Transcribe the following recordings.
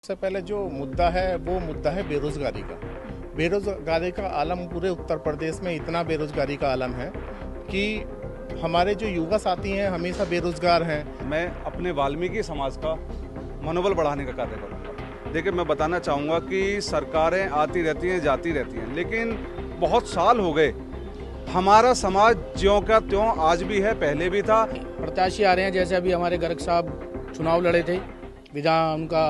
सबसे पहले जो मुद्दा है वो मुद्दा है बेरोजगारी का। बेरोजगारी का आलम पूरे उत्तर प्रदेश में इतना बेरोजगारी का आलम है कि हमारे जो युवा साथी हैं हमेशा बेरोजगार हैं। मैं अपने वाल्मीकि समाज का मनोबल बढ़ाने का कार्य करूँगा। देखिए, मैं बताना चाहूँगा कि सरकारें आती रहती हैं, जाती रहती हैं, लेकिन बहुत साल हो गए हमारा समाज ज्यों का त्यों आज भी है, पहले भी था। प्रत्याशी आ रहे हैं, जैसे अभी हमारे गर्ग साहब चुनाव लड़े थे, विधान उनका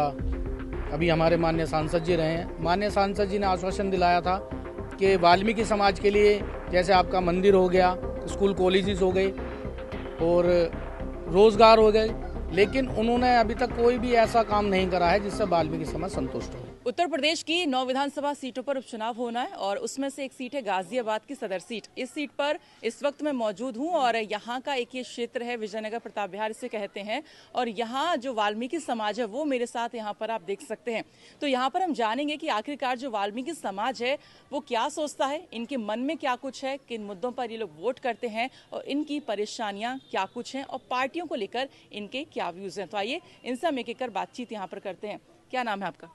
अभी हमारे माननीय सांसद जी रहे हैं। माननीय सांसद जी ने आश्वासन दिलाया था कि वाल्मीकि समाज के लिए जैसे आपका मंदिर हो गया, स्कूल कॉलेजेस हो गए और रोजगार हो गए, लेकिन उन्होंने अभी तक कोई भी ऐसा काम नहीं करा है जिससे वाल्मीकि समाज संतुष्ट हो। उत्तर प्रदेश की 9 विधानसभा सीटों पर उपचुनाव होना है और उसमें से एक सीट है गाजियाबाद की सदर सीट। इस सीट पर इस वक्त मैं मौजूद हूं और यहां का एक ये क्षेत्र है, विजयनगर प्रताप विहार इसे कहते हैं, और यहां जो वाल्मीकि समाज है वो मेरे साथ यहां पर आप देख सकते हैं। तो यहां पर हम जानेंगे कि आखिरकार जो वाल्मीकि समाज है वो क्या सोचता है, इनके मन में क्या कुछ है, किन मुद्दों पर ये लोग वोट करते हैं और इनकी परेशानियां क्या कुछ हैं और पार्टियों को लेकर इनके क्या व्यूज हैं। तो आइए इनसे हम एक बातचीत यहाँ पर करते हैं। क्या नाम है आपका?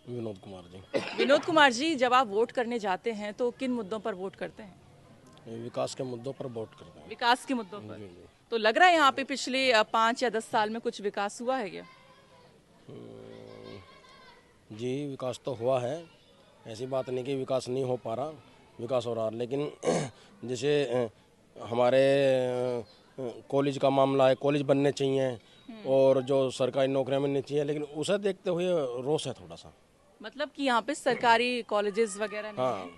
विनोद कुमार जी। विनोद कुमार जी, जब आप वोट करने जाते हैं तो किन मुद्दों पर वोट करते हैं? विकास के मुद्दों पर वोट करते हैं। विकास के मुद्दों पर। तो लग रहा है यहाँ पे पिछले 5 या 10 साल में कुछ विकास हुआ है क्या? जी, विकास तो हुआ है, ऐसी बात नहीं कि विकास नहीं हो पा रहा, विकास हो रहा, लेकिन जैसे हमारे कॉलेज का मामला है, कॉलेज बनने चाहिए और जो सरकारी नौकरियां मिलनी चाहिए, लेकिन उसे देखते हुए रोष है थोड़ा सा। मतलब कि यहाँ पे सरकारी कॉलेजेस वगैरह नहीं हाँ,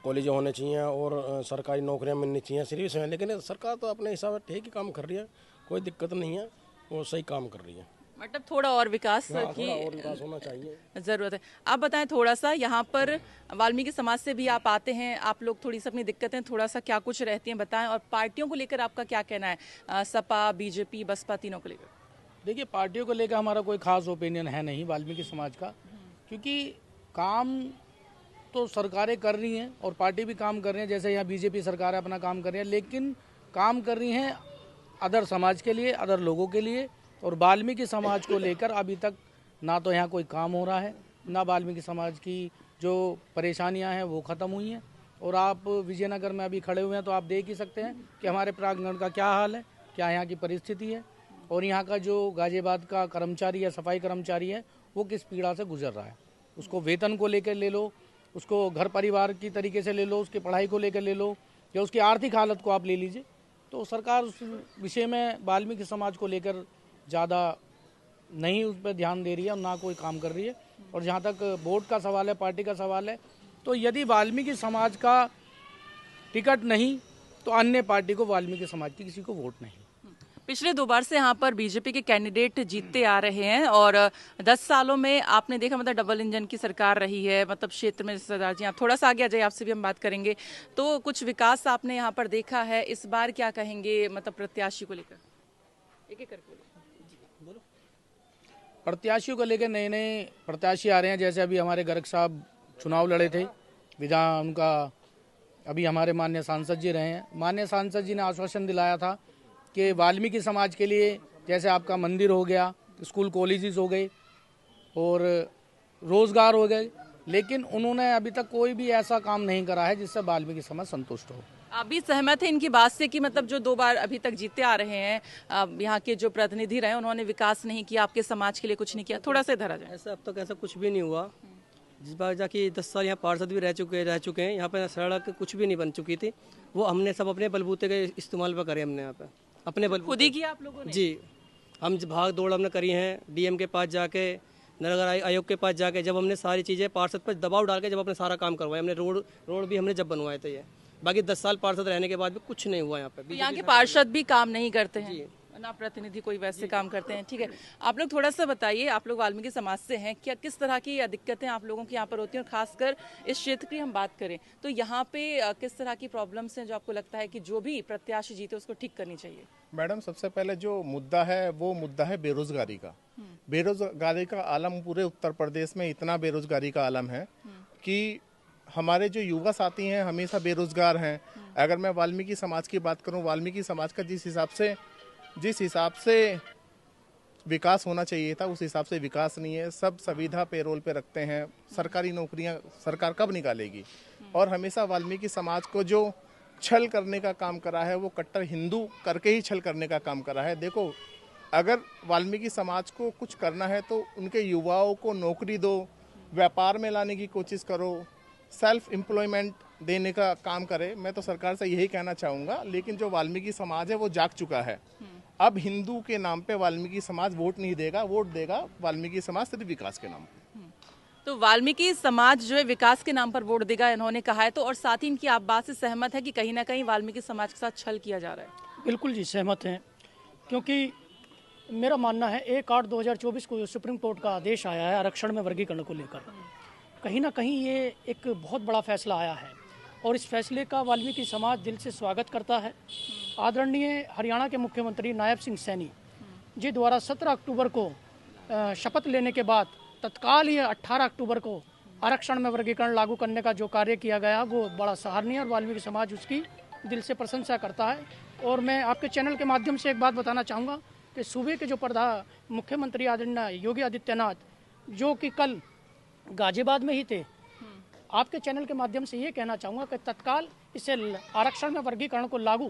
कॉलेज होने चाहिए और सरकारी नौकरियां मिलनी चाहिए सिर्फ इसमें, लेकिन सरकार तो अपने हिसाब से ठीक ही काम कर रही है, कोई दिक्कत नहीं है, वो सही काम कर रही है। मतलब थोड़ा और विकास हाँ, की थोड़ा और विकास होना चाहिए, जरूरत है। आप बताएं थोड़ा सा, यहाँ पर वाल्मीकि समाज से भी आप आते हैं, आप लोग थोड़ी सी अपनी दिक्कतें थोड़ा सा क्या कुछ रहती हैं बताएं, और पार्टियों को लेकर आपका क्या कहना है, सपा, बीजेपी, बसपा, तीनों को लेकर? देखिए, पार्टियों को लेकर हमारा कोई खास ओपिनियन है नहीं वाल्मीकि समाज का, क्योंकि काम तो सरकारें कर रही हैं और पार्टी भी काम कर रही हैं। जैसे यहाँ बीजेपी सरकार है, अपना काम कर रही है, लेकिन काम कर रही हैं अदर समाज के लिए, अदर लोगों के लिए, और वाल्मीकि समाज को लेकर अभी तक ना तो यहाँ कोई काम हो रहा है, ना वाल्मीकि समाज की जो परेशानियाँ हैं वो ख़त्म हुई हैं। और आप विजयनगर में अभी खड़े हुए हैं तो आप देख ही सकते हैं कि हमारे प्रांगण का क्या हाल है, क्या यहाँ की परिस्थिति है, और यहाँ का जो गाजियाबाद का कर्मचारी है, सफाई कर्मचारी है, वो किस पीड़ा से गुजर रहा है। उसको वेतन को लेकर ले लो, उसको घर परिवार की तरीके से ले लो, उसकी पढ़ाई को लेकर ले लो, या उसकी आर्थिक हालत को आप ले लीजिए, तो सरकार उस विषय में वाल्मीकि समाज को लेकर ज़्यादा नहीं उस पर ध्यान दे रही है और ना कोई काम कर रही है। और जहाँ तक वोट का सवाल है, पार्टी का सवाल है, तो यदि वाल्मीकि समाज का टिकट नहीं तो अन्य पार्टी को वाल्मीकि समाज की किसी को वोट नहीं। पिछले 2 बार से यहाँ पर बीजेपी के कैंडिडेट जीतते आ रहे हैं और 10 सालों में आपने देखा, मतलब डबल इंजन की सरकार रही है, मतलब क्षेत्र में सरदार जी, आप थोड़ा सा आगे आ जाइए, आपसे भी हम बात करेंगे। तो कुछ विकास आपने यहाँ पर देखा है, इस बार क्या कहेंगे, मतलब प्रत्याशी को लेकर? एक एक करके बोलो। प्रत्याशियों को लेकर नए नए प्रत्याशी आ रहे हैं, जैसे अभी हमारे गर्ग साहब चुनाव लड़े थे, विधान उनका अभी हमारे माननीय सांसद जी रहे हैं। माननीय सांसद जी ने आश्वासन दिलाया था कि वाल्मीकि समाज के लिए जैसे आपका मंदिर हो गया, स्कूल कॉलेजेस हो गए और रोजगार हो गए, लेकिन उन्होंने अभी तक कोई भी ऐसा काम नहीं करा है जिससे वाल्मीकि समाज संतुष्ट हो। आप भी सहमत हैं इनकी बात से कि मतलब जो 2 बार अभी तक जीते आ रहे हैं, यहाँ के जो प्रतिनिधि रहे उन्होंने विकास नहीं किया, आपके समाज के लिए कुछ नहीं किया? थोड़ा सा इधर आ जाए। ऐसा अब तक ऐसा कुछ भी नहीं हुआ। जिस बार जाके 10 साल यहाँ पार्षद भी रह चुके हैं, यहाँ पर सड़क कुछ भी नहीं बन चुकी थी, वो हमने सब अपने बलबूते के इस्तेमाल पर करे, हमने यहाँ पे अपने बल खुद ही किया आप लोगों ने? जी, हम भाग दौड़ हमने करी हैं, डीएम के पास जाके, नगर आयोग के पास जाके, जब हमने सारी चीज़ें पार्षद पर दबाव डाल के जब अपने सारा काम करवाया, हमने रोड भी हमने जब बनवाए थे। ये बाकी 10 साल पार्षद रहने के बाद भी कुछ नहीं हुआ यहाँ पे। यहाँ के पार्षद भी काम नहीं करते हैं ना, प्रतिनिधि कोई वैसे काम करते हैं? ठीक है, आप लोग थोड़ा सा बताइए, आप लोग वाल्मीकि समाज से हैं, क्या किस तरह की दिक्कतें आप लोगों की यहाँ पर होती हैं, और खासकर इस क्षेत्र की हम बात करें तो यहाँ पे किस तरह की प्रॉब्लम्स हैं जो आपको लगता है कि जो भी प्रत्याशी जीते उसको ठीक करनी चाहिए? मैडम, सबसे पहले जो मुद्दा है वो मुद्दा है बेरोजगारी का। बेरोजगारी का आलम पूरे उत्तर प्रदेश में इतना बेरोजगारी का आलम है कि हमारे जो युवा साथी हैं हमेशा बेरोजगार हैं। अगर मैं वाल्मीकि समाज की बात करूं, वाल्मीकि समाज का जिस हिसाब से विकास होना चाहिए था उस हिसाब से विकास नहीं है। सब सुविधा पेरोल पे रखते हैं, सरकारी नौकरियां सरकार कब निकालेगी। और हमेशा वाल्मीकि समाज को जो छल करने का काम करा है वो कट्टर हिंदू करके ही छल करने का काम करा है। देखो, अगर वाल्मीकि समाज को कुछ करना है तो उनके युवाओं को नौकरी दो, व्यापार में लाने की कोशिश करो, सेल्फ एम्प्लॉयमेंट देने का काम करे। मैं तो सरकार से यही कहना चाहूँगा। लेकिन जो वाल्मीकि समाज है वो जाग चुका है। अब हिंदू के नाम पे वाल्मीकि समाज वोट नहीं देगा, वोट देगा वाल्मीकि समाज सिर्फ विकास के नाम पे। तो वाल्मीकि समाज जो है विकास के नाम पर वोट देगा, इन्होंने कहा है। तो और साथ ही इनकी आप बात से सहमत है कि कहीं ना कहीं वाल्मीकि समाज के साथ छल किया जा रहा है? बिल्कुल जी, सहमत हैं। क्योंकि मेरा मानना है 1/8/2024 को सुप्रीम कोर्ट का आदेश आया है आरक्षण में वर्गीकरण को लेकर। कहीं ना कहीं ये एक बहुत बड़ा फैसला आया है और इस फैसले का वाल्मीकि समाज दिल से स्वागत करता है। आदरणीय हरियाणा के मुख्यमंत्री नायब सिंह सैनी जी द्वारा 17 अक्टूबर को शपथ लेने के बाद तत्काल ही 18 अक्टूबर को आरक्षण में वर्गीकरण लागू करने का जो कार्य किया गया वो बड़ा सराहनीय और वाल्मीकि समाज उसकी दिल से प्रशंसा करता है। और मैं आपके चैनल के माध्यम से एक बात बताना चाहूँगा कि सूबे के जो मुख्यमंत्री आदरणीय योगी आदित्यनाथ, जो कि कल गाजियाबाद में ही थे, आपके चैनल के माध्यम से ये कहना चाहूँगा कि तत्काल इसे आरक्षण में वर्गीकरण को लागू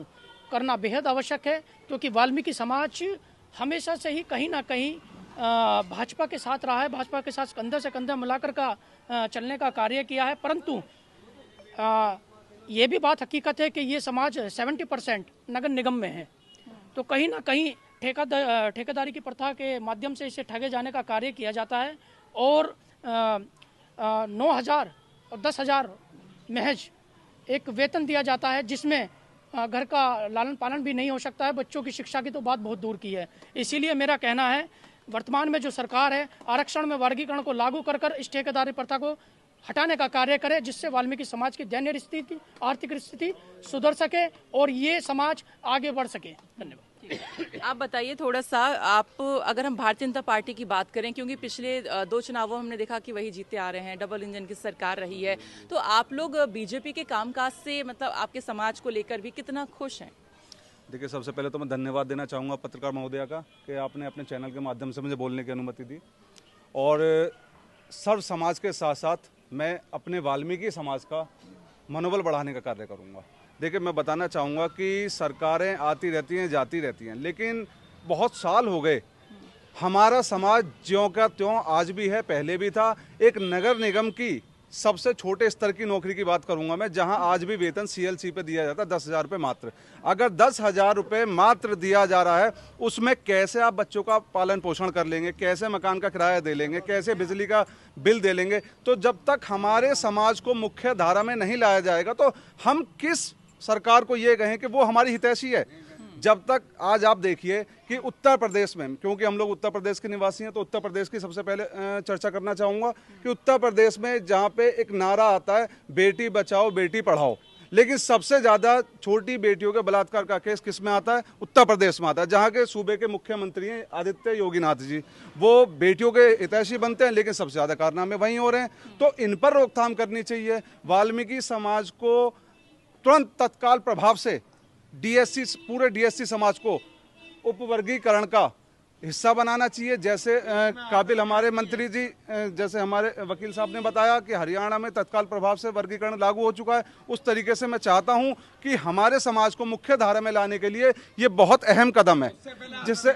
करना बेहद आवश्यक है। क्योंकि वाल्मीकि समाज हमेशा से ही कहीं ना कहीं भाजपा के साथ रहा है, भाजपा के साथ कंधे से कंधा मिलाकर का चलने का कार्य किया है। परंतु ये भी बात हकीकत है कि ये समाज 70% नगर निगम में है। तो कहीं ना कहीं ठेकेदारी की प्रथा के माध्यम से इसे ठगे जाने का कार्य किया जाता है। और 9,000 और 10,000 महज एक वेतन दिया जाता है, जिसमें घर का लालन पालन भी नहीं हो सकता है। बच्चों की शिक्षा की तो बात बहुत दूर की है। इसीलिए मेरा कहना है वर्तमान में जो सरकार है आरक्षण में वर्गीकरण को लागू कर इस ठेकेदारी प्रथा को हटाने का कार्य करे, जिससे वाल्मीकि समाज की दैनीय स्थिति, आर्थिक स्थिति सुधर सके और ये समाज आगे बढ़ सके। धन्यवाद। आप बताइए थोड़ा सा, आप अगर हम भारतीय जनता पार्टी की बात करें, क्योंकि पिछले 2 चुनावों में हमने देखा कि वही जीते आ रहे हैं, डबल इंजन की सरकार रही है, तो आप लोग बीजेपी के कामकाज से मतलब आपके समाज को लेकर भी कितना खुश हैं? देखिए, सबसे पहले तो मैं धन्यवाद देना चाहूँगा पत्रकार महोदया का कि आपने अपने चैनल के माध्यम से मुझे बोलने की अनुमति दी। और सर्व समाज के साथ साथ मैं अपने वाल्मीकि समाज का मनोबल बढ़ाने का कार्य करूँगा। देखिए, मैं बताना चाहूँगा कि सरकारें आती रहती हैं, जाती रहती हैं, लेकिन बहुत साल हो गए हमारा समाज ज्यों का त्यों आज भी है, पहले भी था। एक नगर निगम की सबसे छोटे स्तर की नौकरी की बात करूंगा मैं, जहां आज भी वेतन CLC पे दिया जाता है 10,000 रुपये मात्र। अगर 10,000 रुपये मात्र दिया जा रहा है, उसमें कैसे आप बच्चों का पालन पोषण कर लेंगे, कैसे मकान का किराया दे लेंगे, कैसे बिजली का बिल दे लेंगे। तो जब तक हमारे समाज को मुख्य धारा में नहीं लाया जाएगा तो हम किस सरकार को ये कहें कि वो हमारी हितैषी है। जब तक आज आप देखिए कि उत्तर प्रदेश में, क्योंकि हम लोग उत्तर प्रदेश के निवासी हैं, तो उत्तर प्रदेश की सबसे पहले चर्चा करना चाहूँगा कि उत्तर प्रदेश में जहाँ पे एक नारा आता है बेटी बचाओ बेटी पढ़ाओ, लेकिन सबसे ज़्यादा छोटी बेटियों के बलात्कार का केस किस में आता है? उत्तर प्रदेश में आता है, जहाँ के सूबे के मुख्यमंत्री हैं आदित्य योगीनाथ जी। वो बेटियों के हितैषी बनते हैं, लेकिन सबसे ज़्यादा कारनामे वहीं हो रहे हैं। तो इन पर रोकथाम करनी चाहिए। वाल्मीकि समाज को तुरंत तत्काल प्रभाव से पूरे DSC समाज को उपवर्गीकरण का हिस्सा बनाना चाहिए। जैसे काबिल हमारे मंत्री जी, जैसे हमारे वकील साहब ने बताया कि हरियाणा में तत्काल प्रभाव से वर्गीकरण लागू हो चुका है, उस तरीके से मैं चाहता हूं कि हमारे समाज को मुख्य धारा में लाने के लिए ये बहुत अहम कदम है, जिससे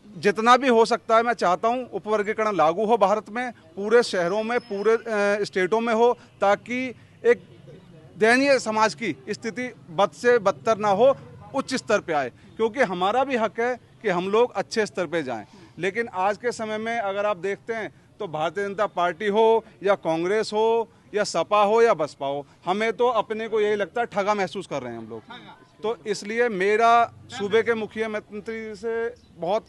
जितना भी हो सकता है मैं चाहता हूं उपवर्गीकरण लागू हो भारत में, पूरे शहरों में, पूरे स्टेटों में हो, ताकि एक दयनीय समाज की स्थिति बद से बदतर ना हो, उच्च स्तर पे आए। क्योंकि हमारा भी हक है कि हम लोग अच्छे स्तर पे जाएं। लेकिन आज के समय में अगर आप देखते हैं तो भारतीय जनता पार्टी हो या कांग्रेस हो या सपा हो या बसपा हो, हमें तो अपने को यही लगता है ठगा महसूस कर रहे हैं हम लोग। तो इसलिए मेरा सूबे के मुख्यमंत्री से बहुत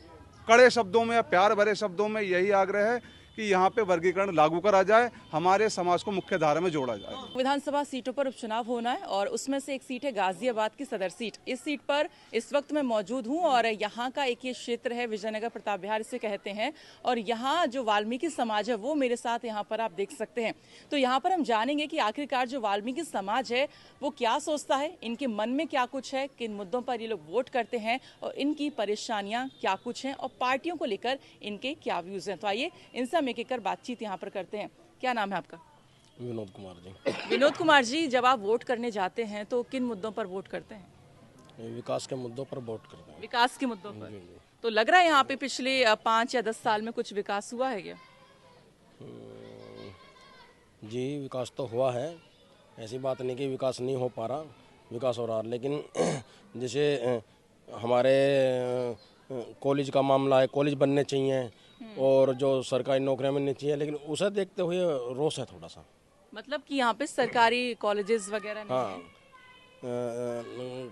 कड़े शब्दों में या प्यार भरे शब्दों में यही आग्रह है कि यहाँ पे वर्गीकरण लागू करा जाए, हमारे समाज को मुख्य धारा में जोड़ा जाए। विधानसभा सीटों पर उपचुनाव होना है और उसमें से एक सीट है गाजियाबाद की सदर सीट। इस सीट पर इस वक्त मैं मौजूद हूं और यहाँ का एक ये क्षेत्र है विजयनगर प्रताप विहार इसे कहते हैं और यहाँ जो वाल्मीकि समाज है वो मेरे साथ यहाँ पर आप देख सकते हैं। तो यहाँ पर हम जानेंगे कि आखिरकार जो वाल्मीकि समाज है वो क्या सोचता है, इनके मन में क्या कुछ है, किन मुद्दों पर ये लोग वोट करते हैं और इनकी परेशानियां क्या कुछ हैं और पार्टियों को लेकर इनके क्या व्यूज हैं। तो आइए इनसे हम एक बातचीत यहाँ पर करते हैं। क्या नाम है आपका? विनोद कुमार जी। विनोद कुमार जी, जब आप वोट करने जाते हैं तो किन मुद्दों पर वोट करते हैं? विकास के मुद्दों पर वोट करते हैं। विकास के मुद्दों पर। तो लग रहा है यहाँ पे पिछले 5 या 10 साल में कुछ विकास हुआ है क्या? जी विकास तो हुआ है, ऐसी बात नहीं कि विकास नहीं हो पा रहा, विकास हो रहा, लेकिन जैसे हमारे कॉलेज का मामला है, कॉलेज बनने चाहिए और जो सरकारी नौकरियां मिलनी चाहिए, लेकिन उसे देखते हुए रोष है थोड़ा सा। मतलब कि यहाँ पे सरकारी कॉलेजेस वगैरह नहीं हाँ,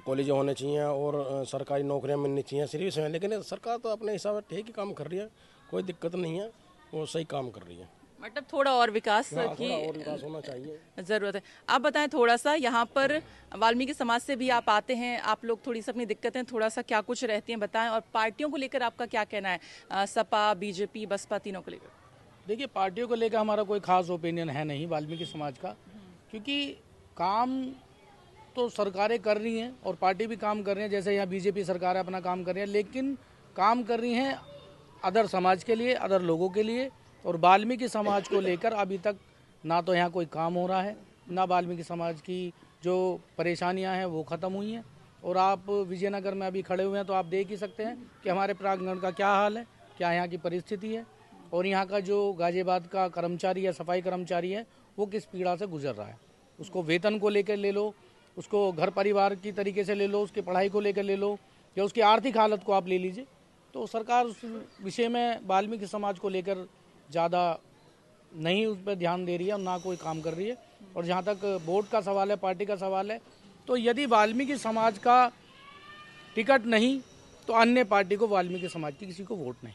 कॉलेज होने चाहिए और सरकारी नौकरियां मिलनी चाहिए सिर्फ इसमें, लेकिन सरकार तो अपने हिसाब से ठीक ही काम कर रही है, कोई दिक्कत नहीं है, वो सही काम कर रही है। मतलब थोड़ा और विकास हाँ, की थोड़ा और विकास होना चाहिए, जरूरत है। आप बताएं थोड़ा सा, यहाँ पर वाल्मीकि समाज से भी आप आते हैं, आप लोग थोड़ी सी अपनी दिक्कतें थोड़ा सा क्या कुछ रहती हैं बताएं, और पार्टियों को लेकर आपका क्या कहना है, सपा, बीजेपी, बसपा, तीनों को लेकर? देखिए, पार्टियों को लेकर हमारा कोई खास ओपिनियन है नहीं वाल्मीकि समाज का, क्योंकि काम तो सरकारें कर रही हैं और पार्टी भी काम कर रही है। जैसे यहाँ बीजेपी सरकार अपना काम कर रही है, लेकिन काम कर रही हैं अदर समाज के लिए, अदर लोगों के लिए, और वाल्मीकि समाज को लेकर अभी तक ना तो यहाँ कोई काम हो रहा है, ना वाल्मीकि समाज की जो परेशानियाँ हैं वो ख़त्म हुई हैं। और आप विजयनगर में अभी खड़े हुए हैं तो आप देख ही सकते हैं कि हमारे प्रांगण का क्या हाल है, क्या यहाँ की परिस्थिति है, और यहाँ का जो गाजियाबाद का कर्मचारी है, सफाई कर्मचारी है, वो किस पीड़ा से गुजर रहा है। उसको वेतन को लेकर ले लो, उसको घर परिवार की तरीके से ले लो, उसकी पढ़ाई को लेकर ले लो, या उसकी आर्थिक हालत को आप ले लीजिए। तो सरकार उस विषय में वाल्मीकि समाज को लेकर ज़्यादा नहीं उस पर ध्यान दे रही है और ना कोई काम कर रही है। और जहाँ तक वोट का सवाल है, पार्टी का सवाल है, तो यदि वाल्मीकि समाज का टिकट नहीं तो अन्य पार्टी को वाल्मीकि समाज की किसी को वोट नहीं।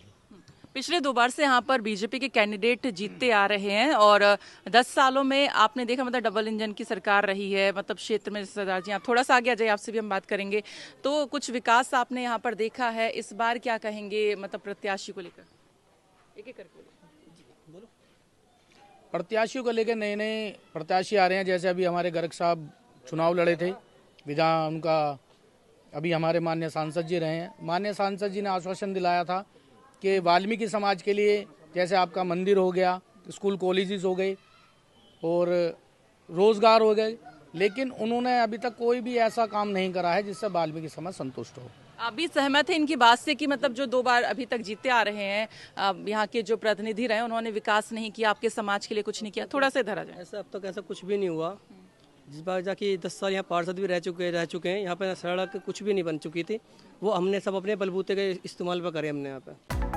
पिछले 2 बार से यहाँ पर बीजेपी के कैंडिडेट जीतते आ रहे हैं और 10 सालों में आपने देखा मतलब डबल इंजन की सरकार रही है, मतलब क्षेत्र में सरदार जी आप थोड़ा सा आगे आ जाइए, आपसे भी हम बात करेंगे। तो कुछ विकास आपने यहाँ पर देखा है, इस बार क्या कहेंगे मतलब प्रत्याशी को लेकर? एक एक करके बोलो। प्रत्याशियों को लेकर नए नए प्रत्याशी आ रहे हैं। जैसे अभी हमारे गर्ग साहब चुनाव लड़े थे, विधान उनका अभी हमारे माननीय सांसद जी रहे हैं। माननीय सांसद जी ने आश्वासन दिलाया था कि वाल्मीकि समाज के लिए जैसे आपका मंदिर हो गया, स्कूल कॉलेजेस हो गए और रोजगार हो गए, लेकिन उन्होंने अभी तक कोई भी ऐसा काम नहीं करा है जिससे वाल्मीकि समाज संतुष्ट हो। आप भी सहमत हैं इनकी बात से कि मतलब जो 2 बार अभी तक जीते आ रहे हैं, यहाँ के जो प्रतिनिधि रहे उन्होंने विकास नहीं किया, आपके समाज के लिए कुछ नहीं किया? थोड़ा सा इधर आ जाए। ऐसा अब तक ऐसा कुछ भी नहीं हुआ। जिस बार जाके 10 साल यहाँ पार्षद भी रह चुके हैं, यहाँ पे सड़क कुछ भी नहीं बन चुकी थी, वो हमने सब अपने बलबूते के इस्तेमाल पर करे हमने यहाँ पे।